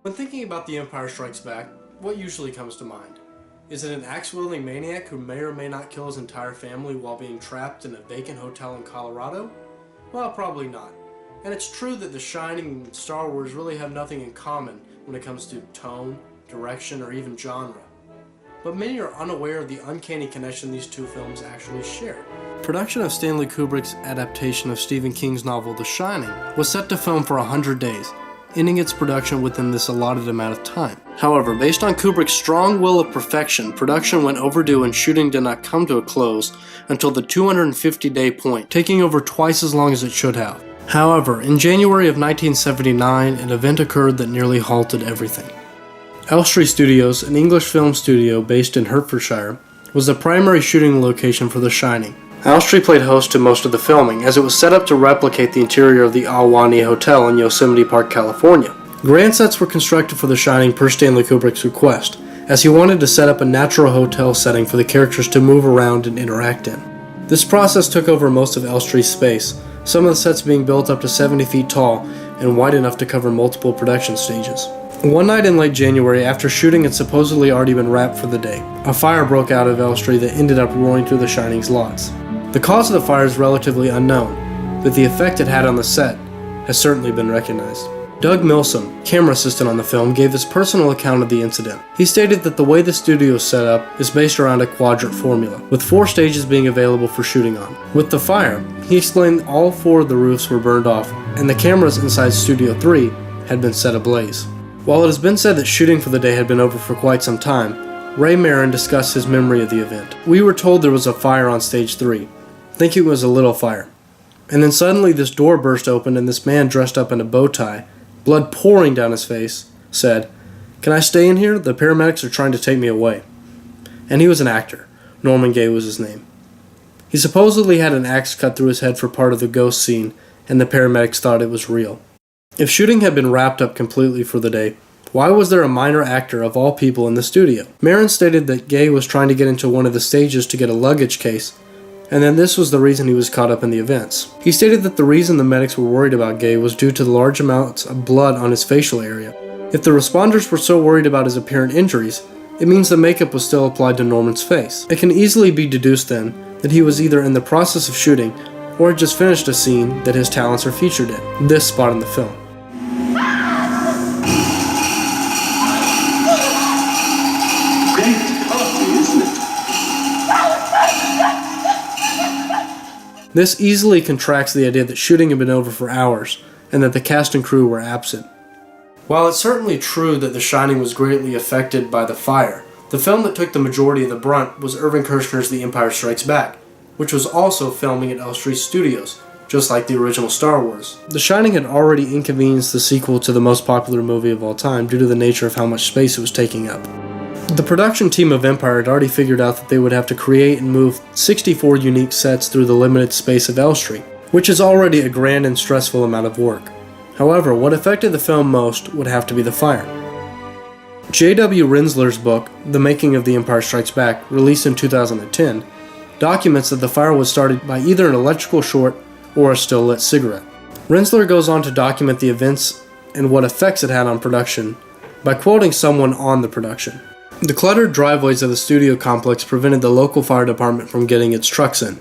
When thinking about The Empire Strikes Back, what usually comes to mind? Is it an axe-wielding maniac who may or may not kill his entire family while being trapped in a vacant hotel in Colorado? Well, probably not. And it's true that The Shining and Star Wars really have nothing in common when it comes to tone, direction, or even genre. But many are unaware of the uncanny connection these two films actually share. Production of Stanley Kubrick's adaptation of Stephen King's novel The Shining was set to film for 100 days, ending its production within this allotted amount of time. However, based on Kubrick's strong will of perfection, production went overdue and shooting did not come to a close until the 250-day point, taking over twice as long as it should have. However, in January of 1979, an event occurred that nearly halted everything. Elstree Studios, an English film studio based in Hertfordshire, was the primary shooting location for The Shining. Elstree played host to most of the filming, as it was set up to replicate the interior of the Ahwahnee Hotel in Yosemite Park, California. Grand sets were constructed for The Shining per Stanley Kubrick's request, as he wanted to set up a natural hotel setting for the characters to move around and interact in. This process took over most of Elstree's space, some of the sets being built up to 70 feet tall and wide enough to cover multiple production stages. One night in late January, after shooting had supposedly already been wrapped for the day, a fire broke out of Elstree that ended up roaring through The Shining's lots. The cause of the fire is relatively unknown, but the effect it had on the set has certainly been recognized. Doug Milsom, camera assistant on the film, gave his personal account of the incident. He stated that the way the studio is set up is based around a quadrant formula, with 4 stages being available for shooting on. With the fire, he explained all 4 of the roofs were burned off, and the cameras inside Studio 3 had been set ablaze. While it has been said that shooting for the day had been over for quite some time, Ray Marin discussed his memory of the event. "We were told there was a fire on stage 3. Thinking it was a little fire. And then suddenly this door burst open and this man dressed up in a bow tie, blood pouring down his face, said, 'Can I stay in here? The paramedics are trying to take me away.' And he was an actor. Norman Gay was his name. He supposedly had an axe cut through his head for part of the ghost scene, and the paramedics thought it was real. If shooting had been wrapped up completely for the day, why was there a minor actor of all people in the studio?" Marin stated that Gay was trying to get into one of the stages to get a luggage case, and then this was the reason he was caught up in the events. He stated that the reason the medics were worried about Gay was due to the large amounts of blood on his facial area. If the responders were so worried about his apparent injuries, it means the makeup was still applied to Norman's face. It can easily be deduced then that he was either in the process of shooting or had just finished a scene that his talents are featured in, this spot in the film. This easily contracts the idea that shooting had been over for hours, and that the cast and crew were absent. While it's certainly true that The Shining was greatly affected by the fire, the film that took the majority of the brunt was Irvin Kershner's The Empire Strikes Back, which was also filming at Elstree Studios, just like the original Star Wars. The Shining had already inconvenienced the sequel to the most popular movie of all time due to the nature of how much space it was taking up. The production team of Empire had already figured out that they would have to create and move 64 unique sets through the limited space of Elstree, which is already a grand and stressful amount of work. However, what affected the film most would have to be the fire. J.W. Rinsler's book, The Making of The Empire Strikes Back, released in 2010, documents that the fire was started by either an electrical short or a still-lit cigarette. Rinsler goes on to document the events and what effects it had on production by quoting someone on the production. The cluttered driveways of the studio complex prevented the local fire department from getting its trucks in,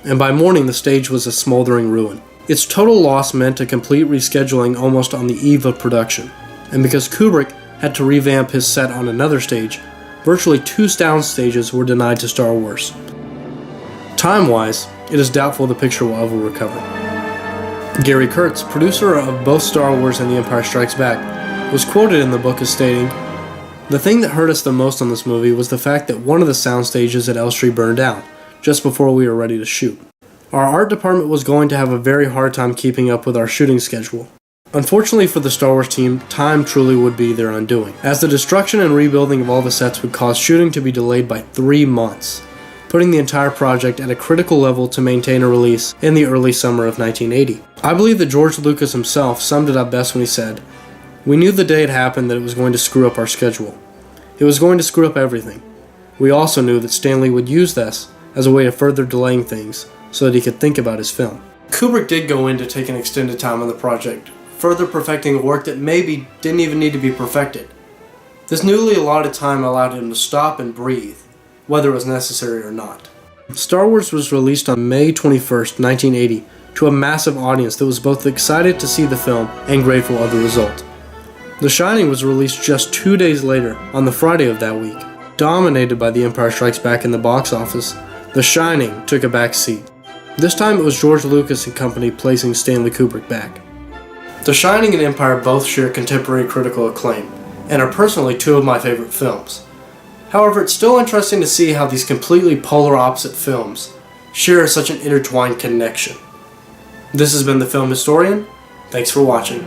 and by morning the stage was a smoldering ruin. Its total loss meant a complete rescheduling almost on the eve of production, and because Kubrick had to revamp his set on another stage, virtually 2 sound stages were denied to Star Wars. Time-wise, it is doubtful the picture will ever recover. Gary Kurtz, producer of both Star Wars and The Empire Strikes Back, was quoted in the book as stating, "The thing that hurt us the most on this movie was the fact that one of the sound stages at Elstree burned down, just before we were ready to shoot. Our art department was going to have a very hard time keeping up with our shooting schedule. Unfortunately for the Star Wars team, time truly would be their undoing, as the destruction and rebuilding of all the sets would cause shooting to be delayed by 3 months, putting the entire project at a critical level to maintain a release in the early summer of 1980. I believe that George Lucas himself summed it up best when he said, "We knew the day it happened that it was going to screw up our schedule. It was going to screw up everything. We also knew that Stanley would use this as a way of further delaying things so that he could think about his film." Kubrick did go in to take an extended time on the project, further perfecting a work that maybe didn't even need to be perfected. This newly allotted time allowed him to stop and breathe, whether it was necessary or not. Star Wars was released on May 21st, 1980, to a massive audience that was both excited to see the film and grateful of the result. The Shining was released just 2 days later, on the Friday of that week. Dominated by The Empire Strikes Back in the box office, The Shining took a back seat. This time it was George Lucas and company placing Stanley Kubrick back. The Shining and Empire both share contemporary critical acclaim, and are personally two of my favorite films. However, it's still interesting to see how these completely polar opposite films share such an intertwined connection. This has been The Film Historian. Thanks for watching.